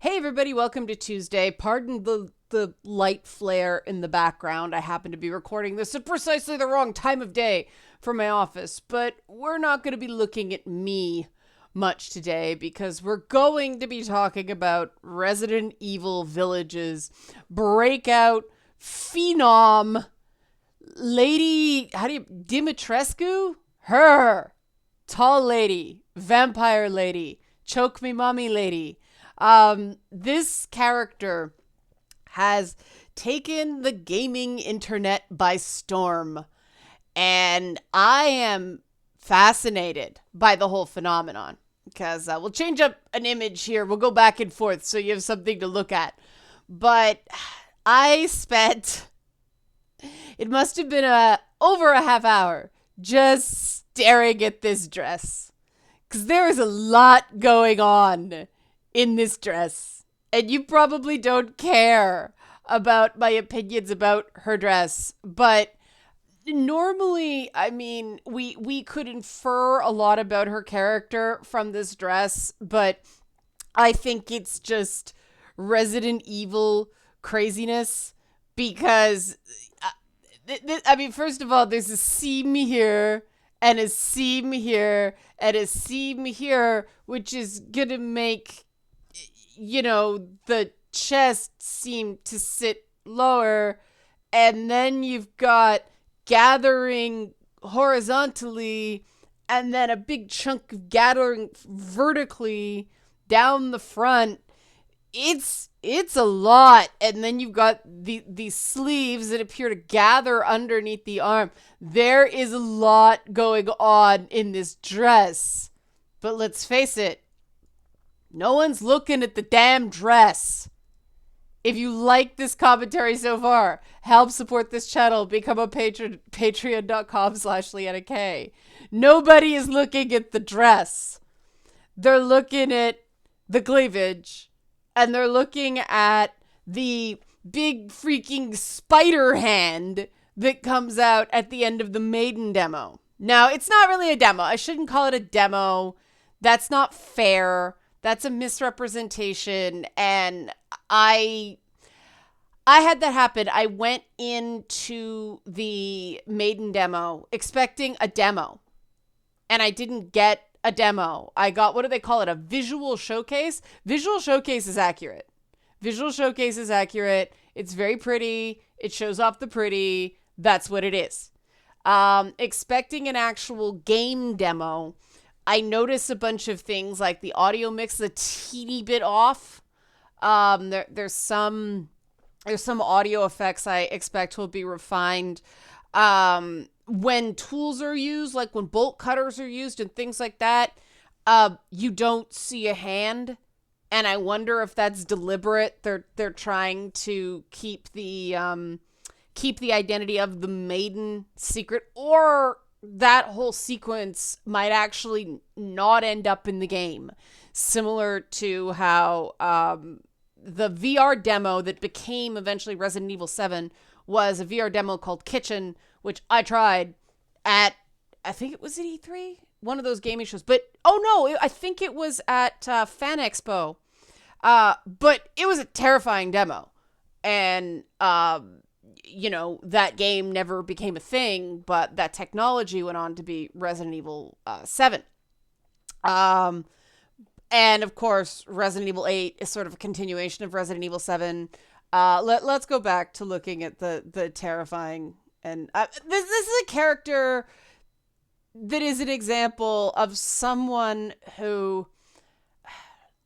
Hey everybody, welcome to Tuesday. Pardon the light flare in the background. I happen to be recording this at precisely the wrong time of day for my office, but we're not going to be looking at me much today because we're going to be talking about Resident Evil Village's breakout phenom lady, Dimitrescu? Her. Tall lady, vampire lady, choke me mommy lady. This character has taken the gaming internet by storm, and I am fascinated by the whole phenomenon because we'll change up an image here. We'll go back and forth so you have something to look at. But I spent, it must have been over a half hour just staring at this dress because there is a lot going on in this dress, and you probably don't care about my opinions about her dress, but normally, I mean, we could infer a lot about her character from this dress, but I think it's just Resident Evil craziness because I mean, first of all, there's a seam here and a seam here and a seam here, which is gonna make, you know, the chest seem to sit lower, and then you've got gathering horizontally and then a big chunk of gathering vertically down the front. It's a lot, and then you've got these sleeves that appear to gather underneath the arm. There is a lot going on in this dress, but let's face it, no one's looking at the damn dress. If you like this commentary so far, help support this channel. Become a patron, patreon.com/LeannaK. Nobody is looking at the dress. They're looking at the cleavage, and they're looking at the big freaking spider hand that comes out at the end of the Maiden demo. Now, it's not really a demo. I shouldn't call it a demo. That's not fair. That's a misrepresentation, and I had that happen. I went into the Maiden demo expecting a demo, and I didn't get a demo. I got, what do they call it, a visual showcase? Visual showcase is accurate. Visual showcase is accurate. It's very pretty. It shows off the pretty. That's what it is. Expecting an actual game demo, I noticed a bunch of things like the audio mix is a teeny bit off. There's some audio effects I expect will be refined. When tools are used, like when bolt cutters are used and things like that, you don't see a hand, and I wonder if that's deliberate. They're trying to keep the identity of the Maiden secret, or that whole sequence might actually not end up in the game, similar to how the VR demo that became eventually Resident Evil 7 was a VR demo called Kitchen, which I tried at, I think it was at E3, one of those gaming shows. But, oh no, I think it was at Fan Expo. But it was a terrifying demo. And, you know, that game never became a thing, but that technology went on to be Resident Evil 7. And of course, Resident Evil 8 is sort of a continuation of Resident Evil 7. Let's go back to looking at the terrifying, and this is a character that is an example of someone who,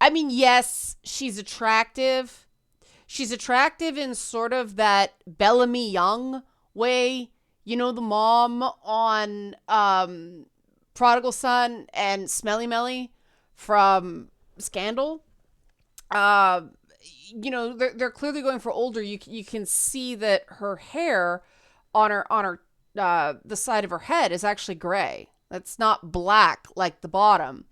I mean, yes, she's attractive. She's attractive in sort of that Bellamy Young way. You know, the mom on Prodigal Son and Smelly Melly from Scandal. You know, they're clearly going for older. You can see that her hair on her the side of her head is actually gray. That's not black like the bottom,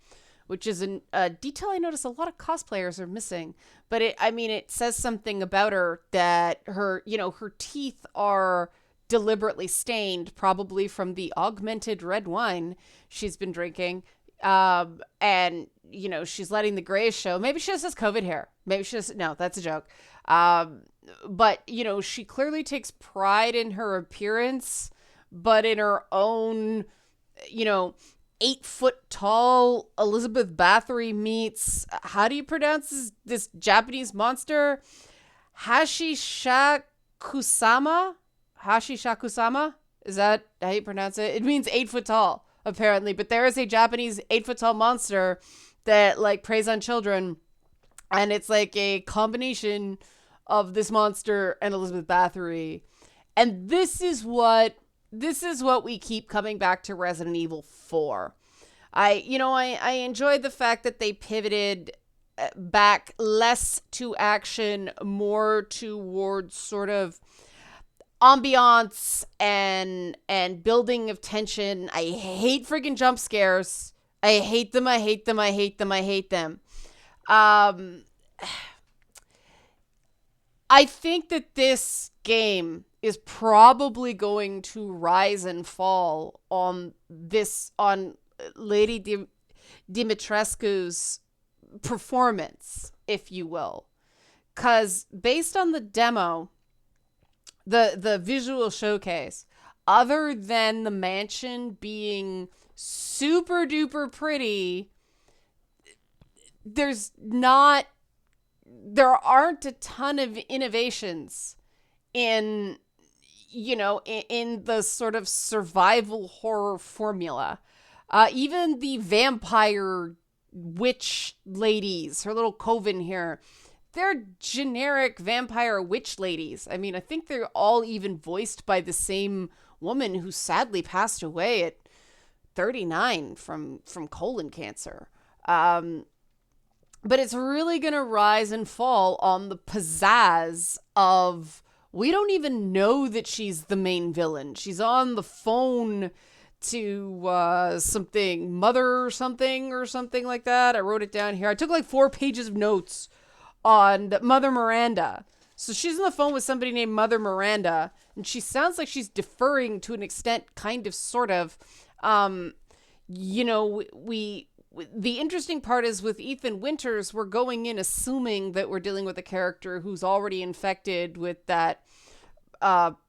which is a detail I notice a lot of cosplayers are missing. But it says something about her that her teeth are deliberately stained, probably from the augmented red wine she's been drinking. And she's letting the grays show. Maybe she just has COVID hair. Maybe she just, no, that's a joke. But, she clearly takes pride in her appearance, but in her own, 8-foot tall Elizabeth Bathory meets, how do you pronounce this Japanese monster? Hashishakusama? Hashishakusama? Is that how you pronounce it? It means 8 foot tall, apparently. But there is a Japanese 8-foot tall monster that like preys on children. And it's like a combination of this monster and Elizabeth Bathory. And this is what we keep coming back to Resident Evil 4. I enjoyed the fact that they pivoted back less to action, more towards sort of ambiance and building of tension. I hate freaking jump scares. I hate them. I think that this game is probably going to rise and fall on Lady Dimitrescu's performance, if you will. Because based on the demo, the visual showcase, other than the mansion being super duper pretty, there aren't a ton of innovations in the sort of survival horror formula. Even the vampire witch ladies, her little coven here, they're generic vampire witch ladies. I mean, I think they're all even voiced by the same woman who sadly passed away at 39 from colon cancer. But it's really going to rise and fall on the pizzazz of, we don't even know that she's the main villain. She's on the phone to something, mother something or something like that. I wrote it down here. I took like 4 pages of notes on Mother Miranda. So she's on the phone with somebody named Mother Miranda, and she sounds like she's deferring to an extent, kind of, sort of. The interesting part is with Ethan Winters, we're going in assuming that we're dealing with a character who's already infected with that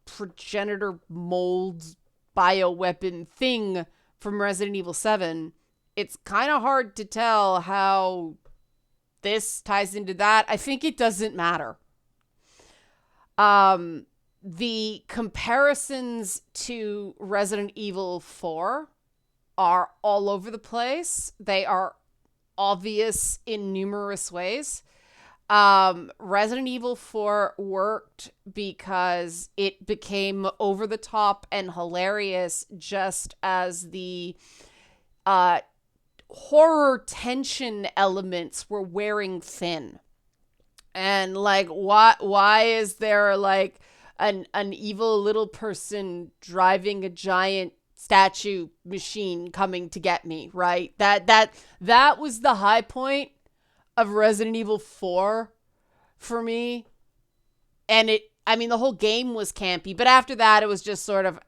progenitor mold bioweapon thing from Resident Evil 7. It's kind of hard to tell how this ties into that. I think it doesn't matter. The comparisons to Resident Evil 4 are all over the place. They are obvious in numerous ways. Resident Evil 4 worked because it became over the top and hilarious just as the horror tension elements were wearing thin. And like, why is there like an evil little person driving a giant statue machine coming to get me, right? That was the high point of Resident Evil 4 for me. And the whole game was campy, but after that it was just sort of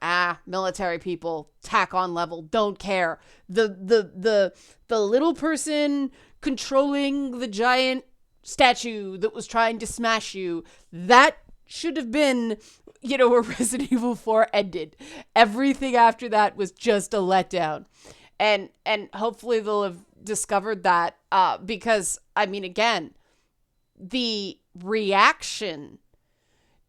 military people, tack on level, don't care. The little person controlling the giant statue that was trying to smash you, that should have been where Resident Evil 4 ended. Everything after that was just a letdown. And hopefully they'll have discovered that because, again, the reaction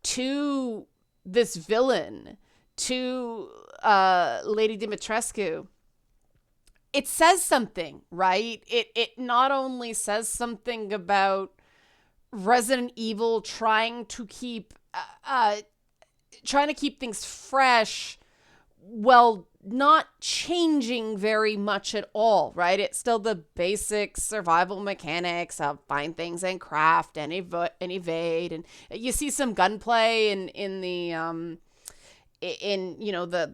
to this villain, to Lady Dimitrescu, it says something, right? It not only says something about Resident Evil trying to keep things fresh while not changing very much at all, right? It's still the basic survival mechanics of find things and craft and evade, and you see some gunplay in the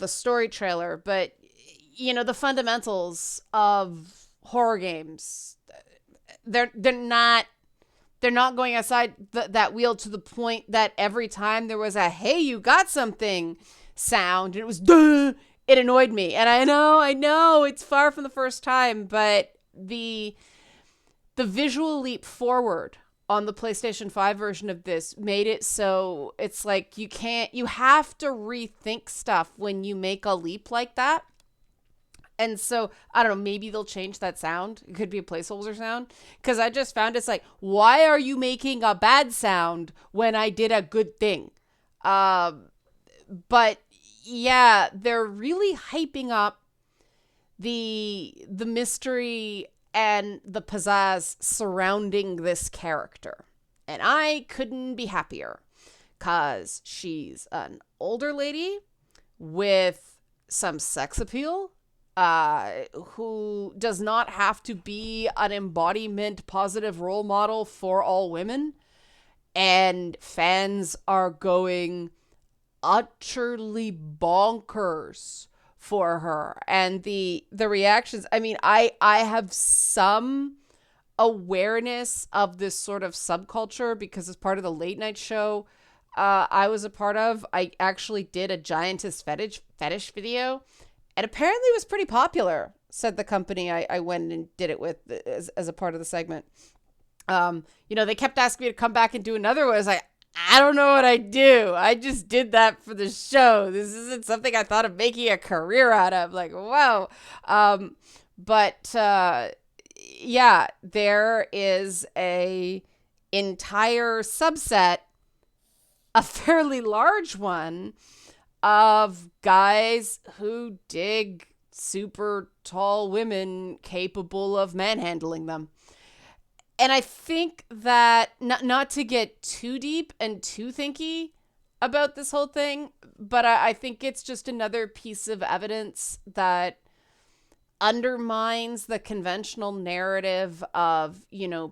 story trailer, but the fundamentals of horror games, they're not going outside that wheel to the point that every time there was a, hey, you got something sound, it was, duh, it annoyed me. And I know it's far from the first time, but the the visual leap forward on the PlayStation 5 version of this made it so it's like you have to rethink stuff when you make a leap like that. And so, I don't know, maybe they'll change that sound. It could be a placeholder sound. Because I just found it's like, why are you making a bad sound when I did a good thing? But yeah, they're really hyping up the mystery and the pizzazz surrounding this character. And I couldn't be happier. Because she's an older lady with some sex appeal. Who does not have to be an embodiment positive role model for all women. And fans are going utterly bonkers for her. And the reactions, I mean, I have some awareness of this sort of subculture because as part of the late night show I was a part of, I actually did a giantess fetish video. And apparently it was pretty popular, said the company I went and did it with as a part of the segment. They kept asking me to come back and do another one. I was like, I don't know what I do. I just did that for the show. This isn't something I thought of making a career out of. Like, wow. Yeah, there is a entire subset, a fairly large one, of guys who dig super tall women capable of manhandling them. And I think that, not to get too deep and too thinky about this whole thing, but I think it's just another piece of evidence that undermines the conventional narrative of,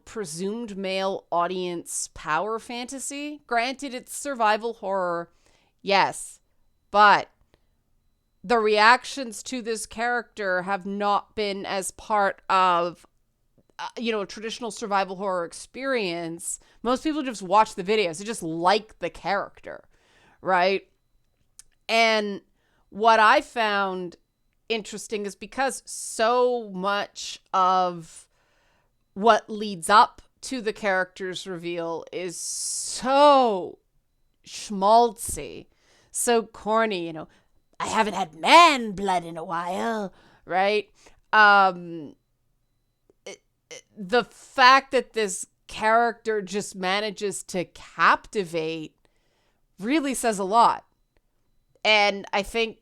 presumed male audience power fantasy. Granted, it's survival horror, yes. But the reactions to this character have not been as part of, a traditional survival horror experience. Most people just watch the videos. They just like the character, right? And what I found interesting is because so much of what leads up to the character's reveal is so schmaltzy. So corny, I haven't had man blood in a while, right? The fact that this character just manages to captivate really says a lot. And I think,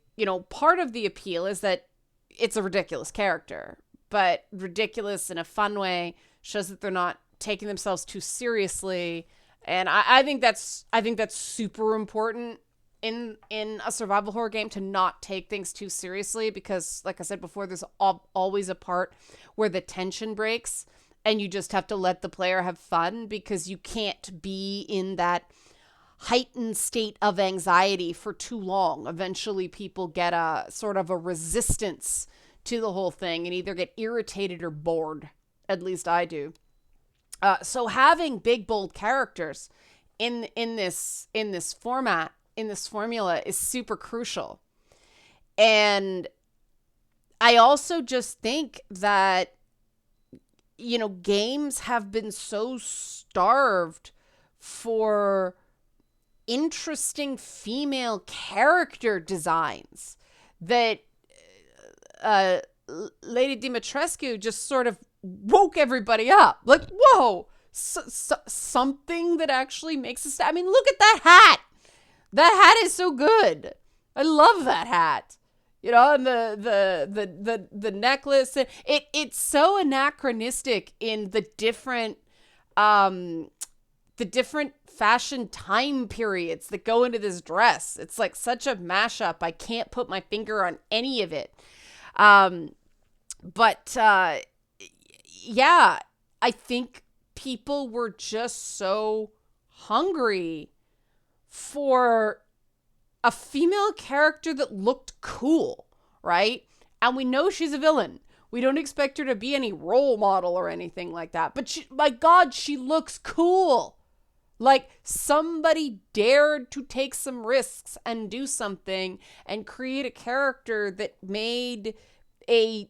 part of the appeal is that it's a ridiculous character, but ridiculous in a fun way, shows that they're not taking themselves too seriously. And I think that's super important in a survival horror game, to not take things too seriously, because like I said before, there's always a part where the tension breaks and you just have to let the player have fun, because you can't be in that heightened state of anxiety for too long. Eventually people get a sort of a resistance to the whole thing and either get irritated or bored. At least I do. So having big, bold characters in this format, in this formula, is super crucial. And I also just think that, games have been so starved for interesting female character designs that Lady Dimitrescu just sort of woke everybody up. Like, whoa, something that actually makes us... I mean, look at that hat. That hat is so good. I love that hat. And the necklace. It's so anachronistic in the different fashion time periods that go into this dress. It's like such a mashup. I can't put my finger on any of it. Yeah, I think people were just so hungry for a female character that looked cool, right? And we know she's a villain. We don't expect her to be any role model or anything like that. But my God, she looks cool. Like, somebody dared to take some risks and do something and create a character that made a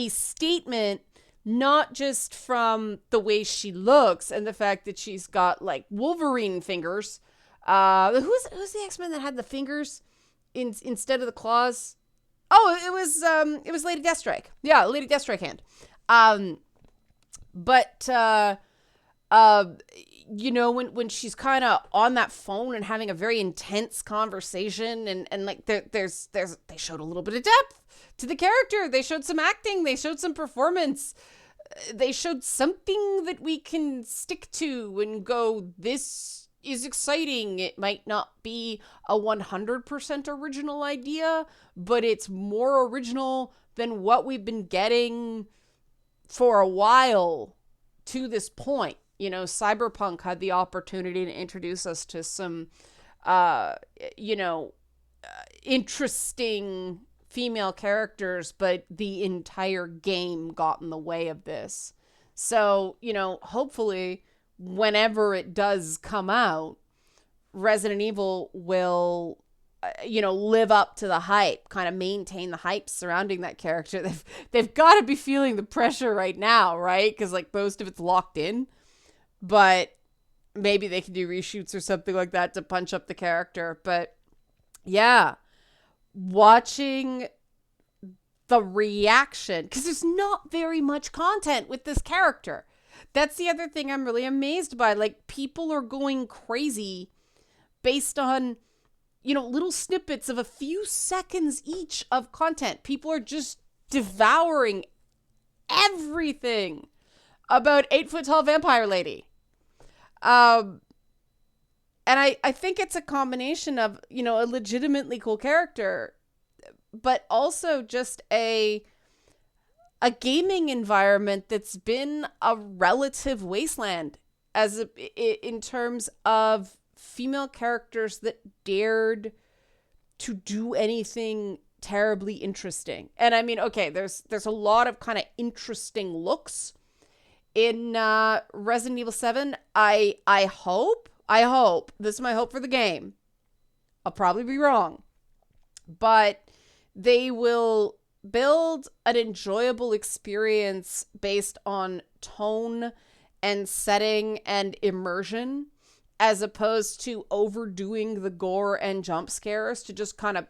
statement not just from the way she looks and the fact that she's got like Wolverine fingers. Who's the X-Men that had the fingers instead of the claws? Oh, it was Lady Deathstrike. Yeah, Lady Deathstrike hand. But you know, when she's kind of on that phone and having a very intense conversation, and like they showed a little bit of depth to the character. They showed some acting. They showed some performance. They showed something that we can stick to and go, this is exciting. It might not be a 100% original idea, but it's more original than what we've been getting for a while to this point. You know, Cyberpunk had the opportunity to introduce us to some, interesting female characters, but the entire game got in the way of this. So, you know, hopefully whenever it does come out, Resident Evil will, live up to the hype, kind of maintain the hype surrounding that character. They've got to be feeling the pressure right now, right? Because like most of it's locked in, but maybe they can do reshoots or something like that to punch up the character. But yeah, watching the reaction, because there's not very much content with this character. That's the other thing I'm really amazed by. Like, people are going crazy based on, little snippets of a few seconds each of content. People are just devouring everything about 8-foot-tall vampire lady. And I think it's a combination of, a legitimately cool character, but also just a gaming environment that's been a relative wasteland in terms of female characters that dared to do anything terribly interesting. And I mean, okay, there's a lot of kind of interesting looks in Resident Evil 7. I hope, this is my hope for the game. I'll probably be wrong, but they will build an enjoyable experience based on tone and setting and immersion, as opposed to overdoing the gore and jump scares to just kind of,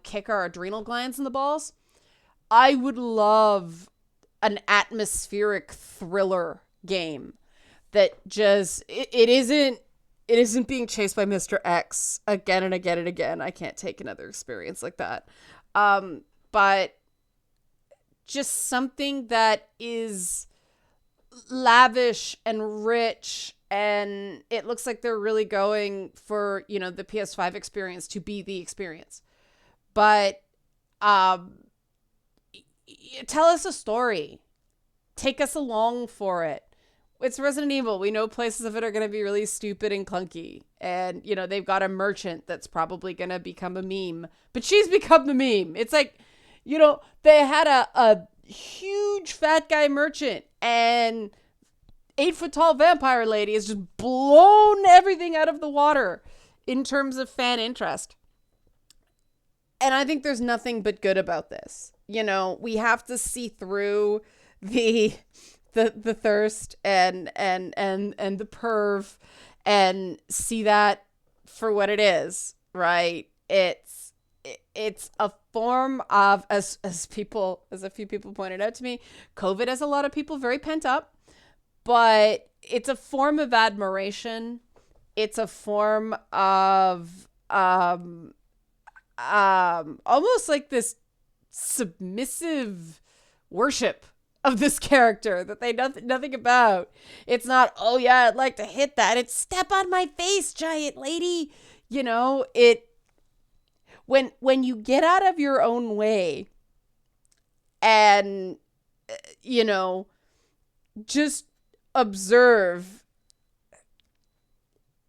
kick our adrenal glands in the balls. I would love an atmospheric thriller game that just, it isn't being chased by Mr. X again and again and again. I can't take another experience like that. But just something that is lavish and rich, and it looks like they're really going for, the PS5 experience to be the experience. But tell us a story. Take us along for it. It's Resident Evil. We know places of it are going to be really stupid and clunky. And, they've got a merchant that's probably going to become a meme. But she's become the meme. It's like, they had a huge fat guy merchant, and 8-foot-tall vampire lady has just blown everything out of the water in terms of fan interest. And I think there's nothing but good about this. We have to see through the thirst and the perv and see that for what it is, right? It's a form of, as a few people pointed out to me, COVID has a lot of people very pent up, but it's a form of admiration. It's a form of almost like this submissive worship of this character that they know nothing about. It's not, oh yeah, I'd like to hit that. It's step on my face, giant lady. When you get out of your own way and, just observe,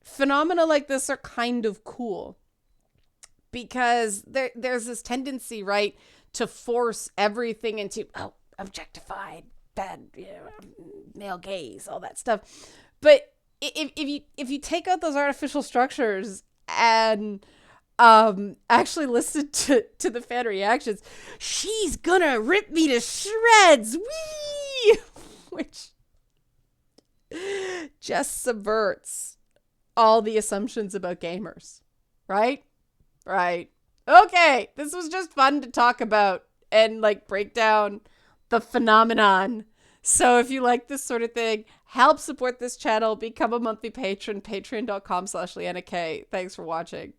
phenomena like this are kind of cool, because there's this tendency, right, to force everything into, objectified, bad, male gaze, all that stuff. But if you take out those artificial structures and actually listen to the fan reactions, she's gonna rip me to shreds. Whee! which just subverts all the assumptions about gamers. Right? Right. Okay, this was just fun to talk about and like break down the phenomenon. So if you like this sort of thing, help support this channel, become a monthly patron, patreon.com/LeannaK. Thanks for watching.